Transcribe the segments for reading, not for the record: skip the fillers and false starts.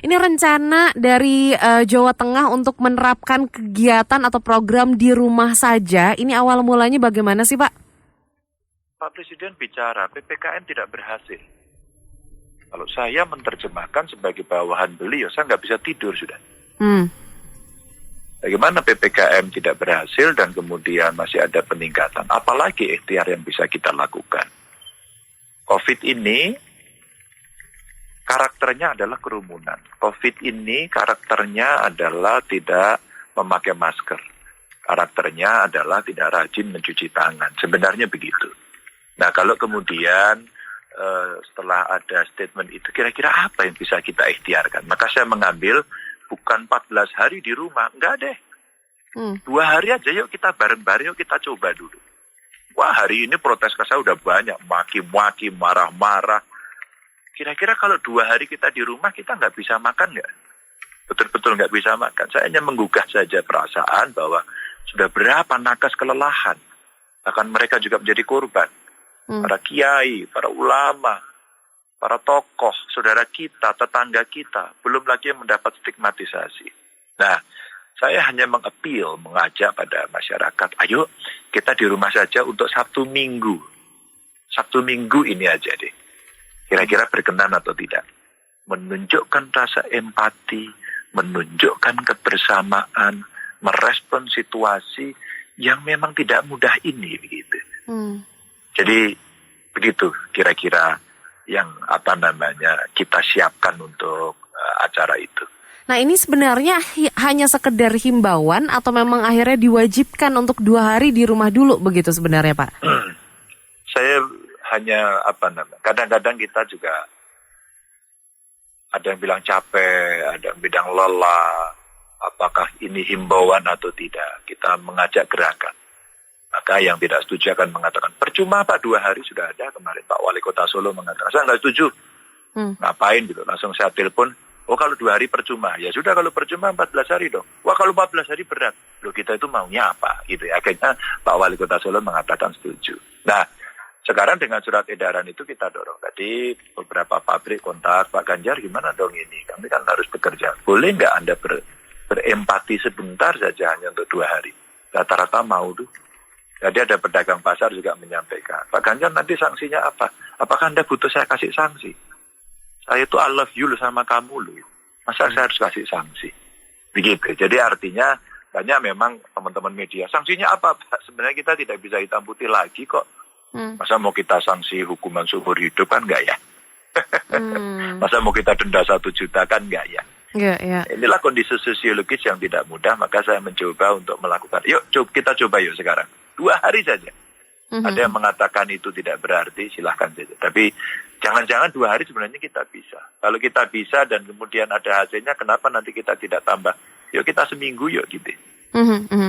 Ini rencana dari Jawa Tengah untuk menerapkan kegiatan atau program di rumah saja. Ini awal mulanya bagaimana sih, Pak? Pak Presiden bicara PPKM tidak berhasil. Kalau saya menerjemahkan sebagai bawahan beliau, saya nggak bisa tidur sudah. Bagaimana PPKM tidak berhasil dan kemudian masih ada peningkatan? Apalagi ikhtiar yang bisa kita lakukan? COVID ini karakternya adalah kerumunan. COVID ini karakternya adalah tidak memakai masker. Karakternya adalah tidak rajin mencuci tangan. Sebenarnya begitu. Nah, kalau kemudian setelah ada statement itu, kira-kira apa yang bisa kita ikhtiarkan? Maka saya mengambil bukan 14 hari di rumah, enggak deh. 2 hari aja yuk kita bareng-bareng, yuk kita coba dulu. Wah, hari ini protes saya udah banyak, maki-maki, marah-marah. Kira-kira kalau 2 hari kita di rumah, kita nggak bisa makan nggak? Betul-betul nggak bisa makan. Saya hanya menggugah saja perasaan bahwa sudah berapa nakes kelelahan. Bahkan mereka juga menjadi korban. Para kiai, para ulama, para tokoh, saudara kita, tetangga kita, belum lagi yang mendapat stigmatisasi. Nah, saya hanya mengajak pada masyarakat, ayo kita di rumah saja untuk Sabtu Minggu. Sabtu Minggu ini aja deh. Kira-kira berkenan atau tidak? Menunjukkan rasa empati, menunjukkan kebersamaan, merespon situasi yang memang tidak mudah ini begitu. Jadi begitu kira-kira yang kita siapkan untuk acara itu. Nah, ini sebenarnya hanya sekedar himbauan atau memang akhirnya diwajibkan untuk 2 hari di rumah dulu begitu sebenarnya, Pak? Saya hanya kadang-kadang kita juga ada yang bilang capek, ada yang bilang lelah. Apakah ini himbauan atau tidak? Kita mengajak gerakan. Maka yang tidak setuju akan mengatakan, percuma Pak, 2 hari sudah ada. Kemarin Pak Wali Kota Solo mengatakan, saya nggak setuju. Ngapain gitu? Langsung saya telepon, oh kalau 2 hari percuma. Ya sudah, kalau percuma 14 hari dong. Wah kalau 14 hari berat. Loh, kita itu maunya apa? Gitu ya. Akhirnya Pak Wali Kota Solo mengatakan setuju. Nah, sekarang dengan surat edaran itu kita dorong. Tadi beberapa pabrik kontak, Pak Ganjar gimana dong ini? Kami kan harus bekerja. Boleh nggak Anda berempati sebentar saja hanya untuk 2 hari? Rata-rata mau tuh. Jadi ada pedagang pasar juga menyampaikan, Pak Ganjar nanti sanksinya apa? Apakah Anda butuh saya kasih sanksi? Saya itu I love you loh sama kamu loh. Masa saya harus kasih sanksi? Begitu. Jadi artinya banyak memang teman-teman media. Sanksinya apa Pak? Sebenarnya kita tidak bisa hitam putih lagi kok. Masa mau kita sanksi hukuman seumur hidup kan enggak ya? Masa mau kita denda 1 juta kan enggak ya? Inilah kondisi sosiologis yang tidak mudah, maka saya mencoba untuk melakukan. Yuk kita coba yuk sekarang. 2 hari saja. Ada yang mengatakan itu tidak berarti, silahkan saja. Tapi jangan-jangan 2 hari sebenarnya kita bisa. Kalau kita bisa dan kemudian ada hasilnya, kenapa nanti kita tidak tambah? Yuk kita seminggu yuk gitu.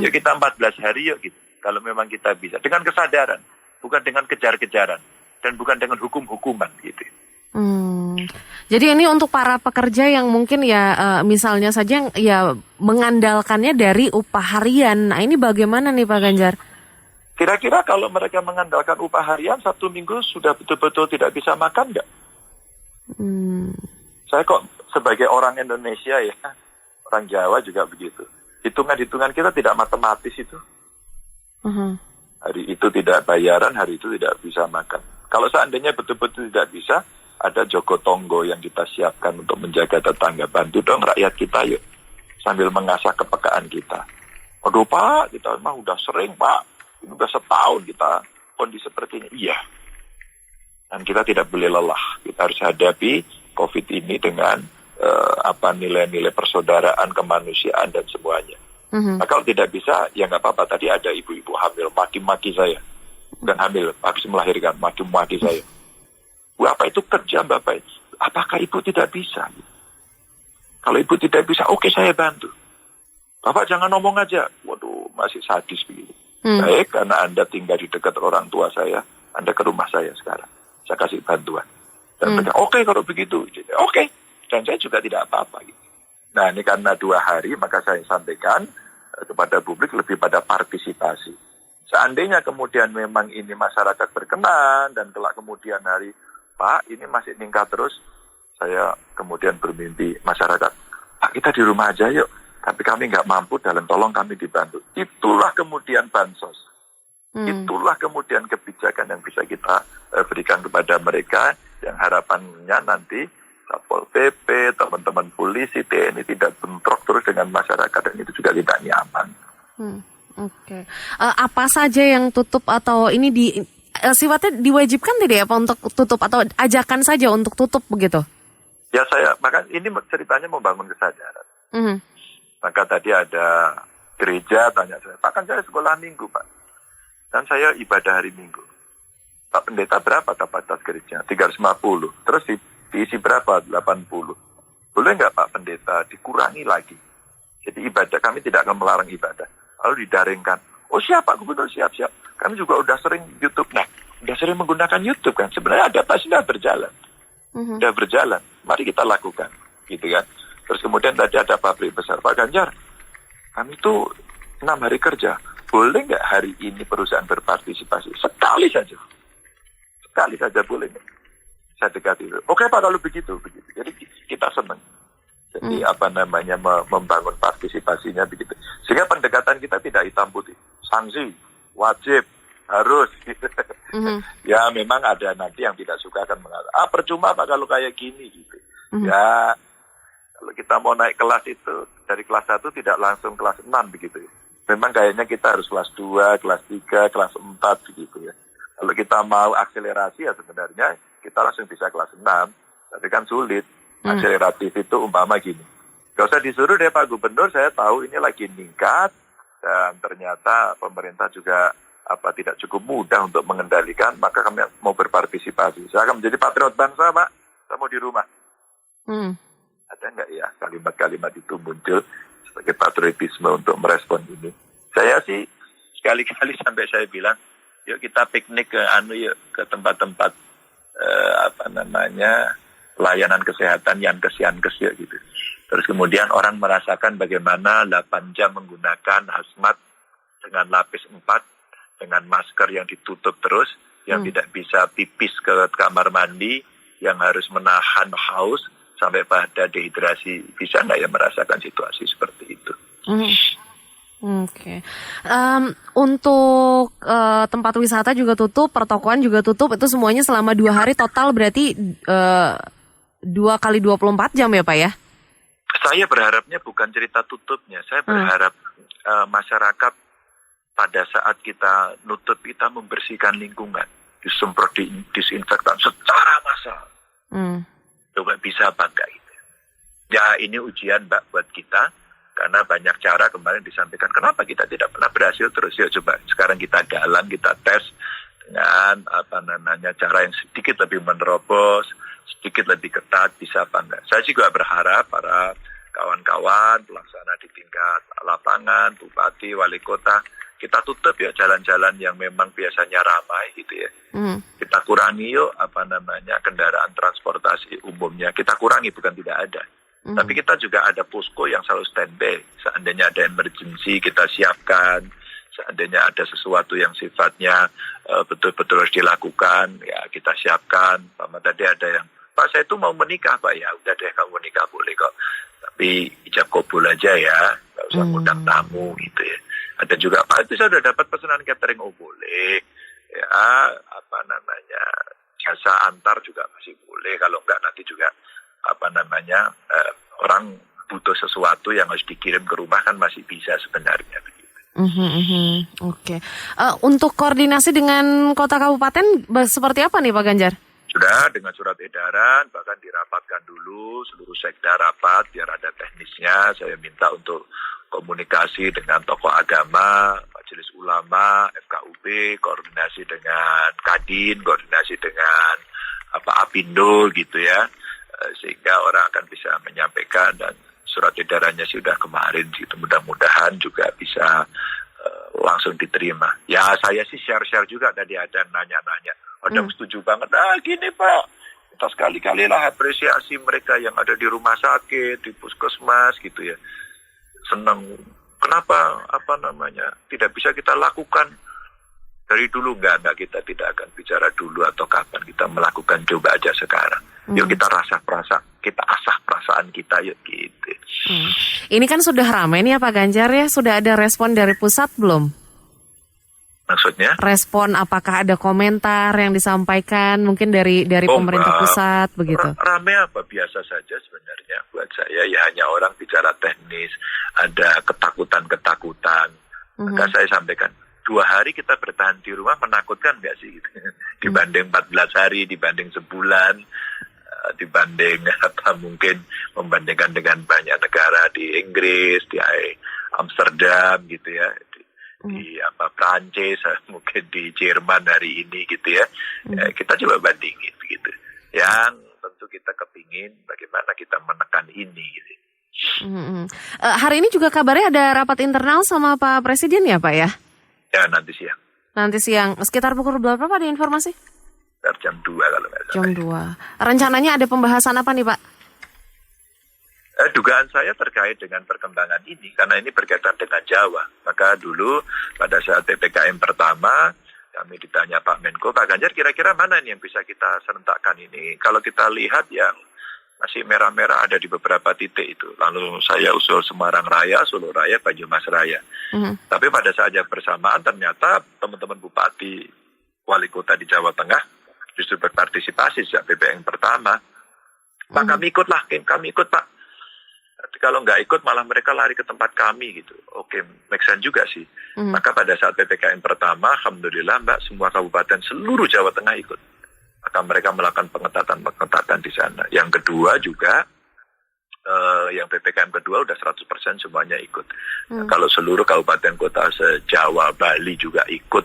Yuk kita 14 hari yuk gitu. Kalau memang kita bisa. Dengan kesadaran, bukan dengan kejar-kejaran. Dan bukan dengan hukum-hukuman gitu. Jadi ini untuk para pekerja yang mungkin misalnya saja ya mengandalkannya dari upah harian. Nah ini bagaimana nih Pak Ganjar? Kira-kira kalau mereka mengandalkan upah harian, Sabtu Minggu sudah betul-betul tidak bisa makan nggak? Saya kok sebagai orang Indonesia ya, orang Jawa juga begitu. Hitungan-hitungan kita tidak matematis itu. Hari itu tidak bayaran, hari itu tidak bisa makan. Kalau seandainya betul-betul tidak bisa, ada Joko Tonggo yang kita siapkan untuk menjaga tetangga. Bantu dong rakyat kita yuk. Sambil mengasah kepekaan kita. Aduh Pak, kita mah udah sering Pak. Ini udah setahun kita kondisi seperti ini. Iya. Dan kita tidak boleh lelah. Kita harus hadapi COVID ini dengan nilai-nilai persaudaraan, kemanusiaan, dan semuanya. Nah, kalau tidak bisa, ya nggak apa-apa. Tadi ada ibu-ibu hamil, maki-maki saya. Dan hamil, habis melahirkan, maki-maki saya. Bu, apa itu kerja Bapak? Apakah ibu tidak bisa? Kalau ibu tidak bisa, oke saya bantu. Bapak jangan ngomong aja. Waduh, masih sadis begitu. Baik, karena Anda tinggal di dekat orang tua saya, Anda ke rumah saya sekarang. Saya kasih bantuan. Dan mereka, oke kalau begitu. Oke. Dan saya juga tidak apa-apa. Gitu. Nah, ini karena 2 hari, maka saya sampaikan kepada publik lebih pada partisipasi. Seandainya kemudian memang ini masyarakat berkenan, dan kelak kemudian hari, Pak, ini masih meningkat terus, saya kemudian bermimpi masyarakat, Pak kita di rumah aja yuk, tapi kami nggak mampu dan tolong kami dibantu. Itulah kemudian bansos. Itulah kemudian kebijakan yang bisa kita berikan kepada mereka yang harapannya nanti Satpol PP, teman-teman polisi, TNI tidak bentrok terus dengan masyarakat dan itu juga tidak nyaman. Oke. Apa saja yang tutup atau ini sifatnya diwajibkan tidak ya Pak untuk tutup atau ajakan saja untuk tutup begitu? Ya maka ini ceritanya membangun kesadaran. Maka tadi ada gereja tanya saya, Pak kan saya sekolah minggu Pak. Dan saya ibadah hari Minggu. Pak pendeta berapa kapasitas gereja? 350. Terus diisi berapa? 80. Boleh nggak Pak pendeta dikurangi lagi? Jadi ibadah kami tidak akan melarang ibadah. Lalu didaringkan. Oh siap Pak Gubernur, siap-siap. Kami juga udah sering YouTube. Nah, udah sering menggunakan YouTube kan. Sebenarnya adaptasi sudah berjalan. Sudah berjalan. Mari kita lakukan. Gitu kan. Terus kemudian tadi ada pabrik besar. Pak Ganjar, kami tuh 6 hari kerja. Boleh nggak hari ini perusahaan berpartisipasi? Sekali saja. Sekali saja boleh nggak? Saya dekati itu. Oke Pak kalau begitu. Jadi kita senang. Jadi membangun partisipasinya begitu. Sehingga pendekatan kita tidak hitam putih. Sanksi, wajib, harus. Ya memang ada nanti yang tidak suka akan mengatakan, percuma Pak kalau kayak gini gitu. Ya kalau kita mau naik kelas itu dari kelas 1 tidak langsung kelas 6 begitu ya. Memang kayaknya kita harus kelas 2, kelas 3, kelas 4 begitu ya. Kalau kita mau akselerasi ya sebenarnya kita langsung bisa kelas 6. Tapi kan sulit. Akseleratif itu umpama gini. Gak usah disuruh deh Pak Gubernur, saya tahu ini lagi meningkat. Dan ternyata pemerintah juga tidak cukup mudah untuk mengendalikan. Maka kami mau berpartisipasi. Saya akan menjadi patriot bangsa Pak. Saya mau di rumah. Ada nggak ya kalimat-kalimat itu muncul sebagai patriotisme untuk merespon ini? Saya sih sekali-kali sampai saya bilang, yuk kita piknik yuk ke tempat-tempat layanan kesehatan yang yankes yuk gitu. Terus kemudian orang merasakan bagaimana 8 jam menggunakan hazmat dengan lapis 4, dengan masker yang ditutup terus, yang tidak bisa pipis ke kamar mandi, yang harus menahan haus sampai pada dehidrasi. Bisa nggak ya merasakan situasi seperti itu? Oke. Untuk tempat wisata juga tutup, pertokoan juga tutup, itu semuanya selama 2 hari total berarti 2 kali 24 jam ya Pak ya? Saya berharapnya bukan cerita tutupnya. Saya berharap masyarakat pada saat kita nutup, kita membersihkan lingkungan, disemprot disinfektan secara massal. Coba bisa apa enggak itu? Ya ini ujian Mbak buat kita. Karena banyak cara kemarin disampaikan, kenapa kita tidak pernah berhasil terus. Ya coba sekarang kita galang, kita tes dengan cara yang sedikit lebih menerobos, sedikit lebih ketat, bisa apa enggak. Saya juga berharap para kawan-kawan pelaksana di tingkat lapangan, bupati, wali kota, kita tutup ya jalan-jalan yang memang biasanya ramai gitu ya. Kita kurangi yuk kendaraan transportasi umumnya, kita kurangi bukan tidak ada. Tapi kita juga ada posko yang selalu standby. Seandainya ada emergency kita siapkan. Seandainya ada sesuatu yang sifatnya betul-betul harus dilakukan, ya kita siapkan. Sama tadi ada yang, Pak saya itu mau menikah Pak, ya udah deh kamu menikah boleh kok. Tapi ijab kabul aja ya, nggak usah undang tamu gitu ya. Ada juga Pak itu saya sudah dapat pesanan catering, oh boleh. Ya jasa antar juga masih boleh. Kalau enggak nanti juga orang butuh sesuatu yang harus dikirim ke rumah kan masih bisa sebenarnya begitu. Oke. Untuk koordinasi dengan kota kabupaten seperti apa nih Pak Ganjar? Sudah dengan surat edaran, bahkan dirapatkan dulu seluruh sekda rapat biar ada teknisnya. Saya minta untuk komunikasi dengan tokoh agama, majelis ulama, FKUB, koordinasi dengan Kadin, koordinasi dengan Apindo gitu ya. Sehingga orang akan bisa menyampaikan, dan surat edarannya sudah kemarin gitu, mudah-mudahan juga bisa langsung diterima. Ya saya sih share-share juga, tadi ada nanya-nanya, ada yang setuju banget, gini Pak, kita sekali-kali lah apresiasi mereka yang ada di rumah sakit, di puskesmas gitu ya, senang. Kenapa tidak bisa kita lakukan dari dulu? Enggak, kita tidak akan bicara dulu atau kapan, kita melakukan, coba aja sekarang. Yuk kita kita asah perasaan kita yuk gitu. Ini kan sudah ramai nih ya Pak Ganjar ya, sudah ada respon dari pusat belum? Maksudnya? Respon apakah ada komentar yang disampaikan mungkin dari pemerintah pusat begitu? Ramai apa? Biasa saja sebenarnya buat saya, ya hanya orang bicara teknis, ada ketakutan-ketakutan. Maka saya sampaikan, 2 hari kita bertahan di rumah menakutkan nggak sih? Gitu. Dibanding 14 hari, dibanding sebulan, dibanding mungkin membandingkan dengan banyak negara di Inggris, di Amsterdam gitu ya, di Prancis, mungkin di Jerman hari ini gitu ya. Kita coba bandingin gitu. Yang tentu kita kepingin bagaimana kita menekan ini gitu. Hari ini juga kabarnya ada rapat internal sama Pak Presiden ya Pak ya? Ya nanti siang. Nanti siang, sekitar pukul berapa Pak ada informasi? Sekitar jam 2 kalau nggak salah. Jam 2. Rencananya ada pembahasan apa nih Pak? Dugaan saya terkait dengan perkembangan ini, karena ini berkaitan dengan Jawa. Maka dulu pada saat PPKM pertama, kami ditanya Pak Menko, Pak Ganjar kira-kira mana nih yang bisa kita serentakkan ini? Kalau kita lihat yang masih merah-merah ada di beberapa titik itu. Lalu saya usul Semarang Raya, Solo Raya, Banyumas Raya. Tapi pada saat yang bersamaan ternyata teman-teman bupati, wali kota di Jawa Tengah justru berpartisipasi sejak PPKM pertama. Pak kami ikut Pak. Kalau nggak ikut malah mereka lari ke tempat kami gitu. Oke, make sense juga sih. Maka pada saat PPKM pertama, alhamdulillah Mbak, semua kabupaten seluruh Jawa Tengah ikut. Maka mereka melakukan pengetatan di sana. Yang kedua juga, yang PPKM kedua udah 100% semuanya ikut. Kalau seluruh kabupaten kota se-Jawa, Bali juga ikut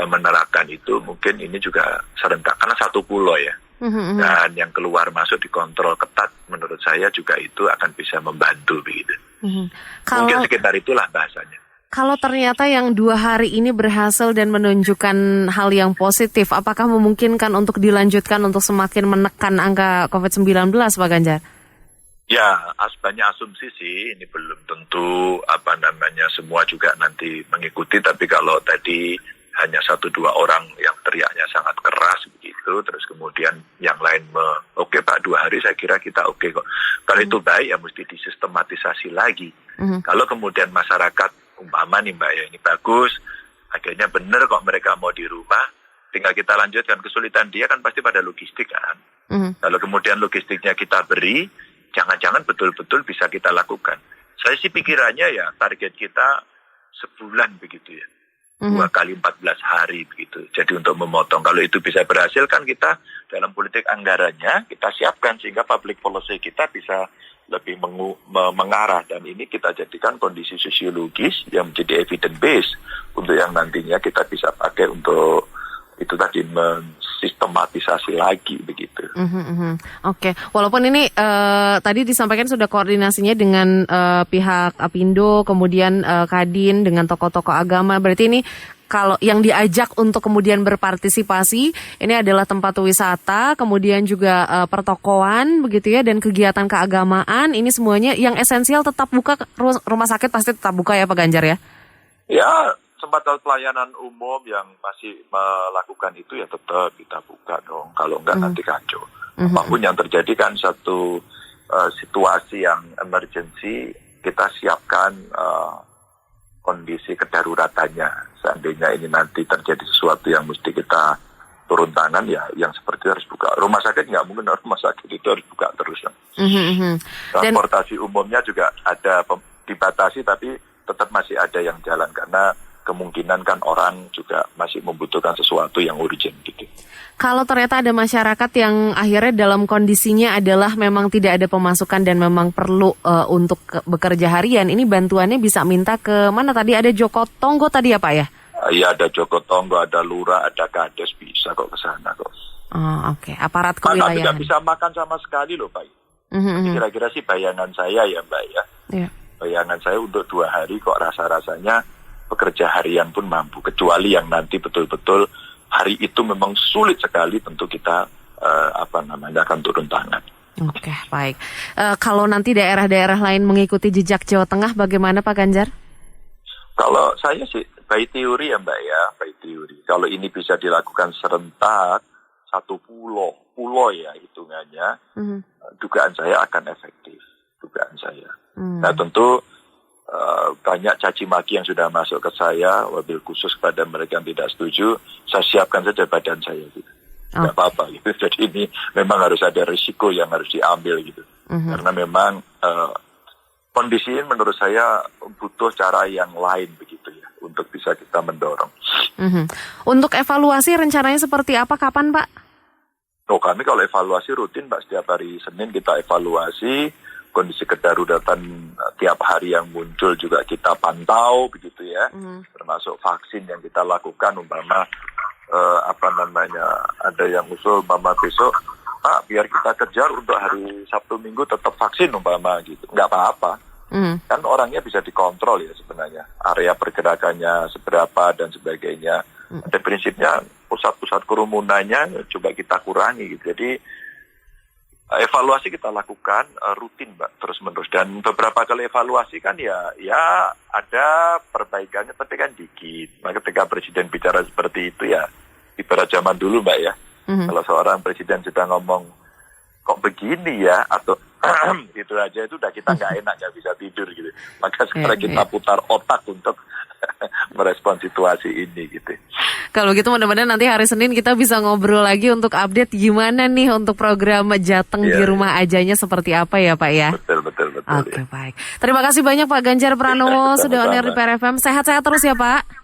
menerapkan itu, mungkin ini juga serentak. Karena satu pulau ya. Dan yang keluar masuk dikontrol ketat, menurut saya juga itu akan bisa membantu begitu. Mungkin sekitar itulah bahasanya. Kalau ternyata yang 2 hari ini berhasil dan menunjukkan hal yang positif, apakah memungkinkan untuk dilanjutkan untuk semakin menekan angka COVID-19 Pak Ganjar? Ya, banyak asumsi sih, ini belum tentu semua juga nanti mengikuti, tapi kalau tadi hanya 1-2 orang yang teriaknya sangat keras begitu, terus kemudian yang lain oke Pak 2 hari saya kira kita oke kok. Kalau itu baik ya mesti disistematisasi lagi. Kalau kemudian masyarakat umpama nih Mbak ya ini bagus, akhirnya benar kok mereka mau di rumah, tinggal kita lanjutkan. Kesulitan dia kan pasti pada logistik kan. Kalau kemudian logistiknya kita beri, jangan-jangan betul-betul bisa kita lakukan. Saya sih pikirannya ya target kita sebulan begitu ya. 2 kali 14 hari begitu. Jadi untuk memotong, kalau itu bisa berhasil kan kita dalam politik anggarannya kita siapkan sehingga public policy kita bisa lebih mengarah, dan ini kita jadikan kondisi sosiologis yang menjadi evidence base untuk yang nantinya kita bisa pakai untuk itu tadi mensistematisasi lagi begitu. Oke. Walaupun ini tadi disampaikan sudah koordinasinya dengan pihak Apindo, kemudian Kadin dengan tokoh-tokoh agama. Berarti ini kalau yang diajak untuk kemudian berpartisipasi ini adalah tempat wisata, kemudian juga pertokoan begitu ya, dan kegiatan keagamaan. Ini semuanya yang esensial tetap buka, rumah sakit pasti tetap buka ya Pak Ganjar ya? Ya. Tempat pelayanan umum yang masih melakukan itu ya tetap kita buka dong. Kalau enggak nanti kacau. Apapun yang terjadi kan satu situasi yang emergency, kita siapkan kondisi kedaruratannya. Seandainya ini nanti terjadi sesuatu yang mesti kita turun tangan ya, yang seperti harus buka. Rumah sakit nggak mungkin, rumah sakit itu harus buka terus. Transportasi umumnya juga ada dibatasi, tapi tetap masih ada yang jalan karena kemungkinan kan orang juga masih membutuhkan sesuatu yang urgent gitu. Kalau ternyata ada masyarakat yang akhirnya dalam kondisinya adalah memang tidak ada pemasukan dan memang perlu untuk bekerja harian, ini bantuannya bisa minta ke mana tadi? Ada Joko Tonggo tadi ya Pak ya? Iya, ada Joko Tonggo, ada Lurah, ada Kades, bisa kok ke sana kok. Oh, oke. Aparat kewilayahan. Tidak bisa makan sama sekali loh Pak. Kira-kira sih bayangan saya ya Mbak ya. Iya. Bayangan saya untuk 2 hari kok rasa-rasanya pekerja harian pun mampu, kecuali yang nanti betul-betul hari itu memang sulit sekali, tentu kita akan turun tangan. Oke, baik. Kalau nanti daerah-daerah lain mengikuti jejak Jawa Tengah, bagaimana Pak Ganjar? Kalau saya sih by teori ya Mbak ya, by teori. Kalau ini bisa dilakukan serentak, satu pulau ya hitungannya, dugaan saya akan efektif, dugaan saya. Nah tentu banyak caci maki yang sudah masuk ke saya, wabil khusus kepada mereka yang tidak setuju, saya siapkan saja badan saya gitu. Nggak apa-apa gitu. Jadi ini memang harus ada risiko yang harus diambil gitu. Karena memang kondisi ini menurut saya butuh cara yang lain begitu ya, untuk bisa kita mendorong. Untuk evaluasi rencananya seperti apa, kapan Pak? Kami kalau evaluasi rutin Pak, setiap hari Senin kita evaluasi, kondisi kedaruratan tiap hari yang muncul juga kita pantau begitu ya, termasuk vaksin yang kita lakukan, umpama ada yang usul umpama besok, Pak biar kita kejar untuk hari Sabtu Minggu tetap vaksin umpama gitu, nggak apa-apa. Kan orangnya bisa dikontrol ya sebenarnya, area pergerakannya seberapa dan sebagainya. Ada prinsipnya pusat-pusat kerumunannya coba kita kurangi gitu. Jadi evaluasi kita lakukan rutin Mbak, terus-menerus. Dan beberapa kali evaluasi kan ya ada perbaikannya, tapi kan dikit. Nah, ketika Presiden bicara seperti itu ya, ibarat zaman dulu Mbak ya, kalau seorang Presiden sudah ngomong, kok begini ya, atau gitu aja, itu udah kita nggak enak, nggak bisa tidur gitu. Maka sekarang kita putar otak untuk merespon situasi ini gitu. Kalau gitu mudah-mudahan nanti hari Senin kita bisa ngobrol lagi untuk update gimana nih untuk program Jateng di rumah ajanya seperti apa ya Pak ya. Betul. Oke, baik. Terima kasih banyak Pak Ganjar Pranowo sudah on air di PRFM. Sehat-sehat terus ya Pak.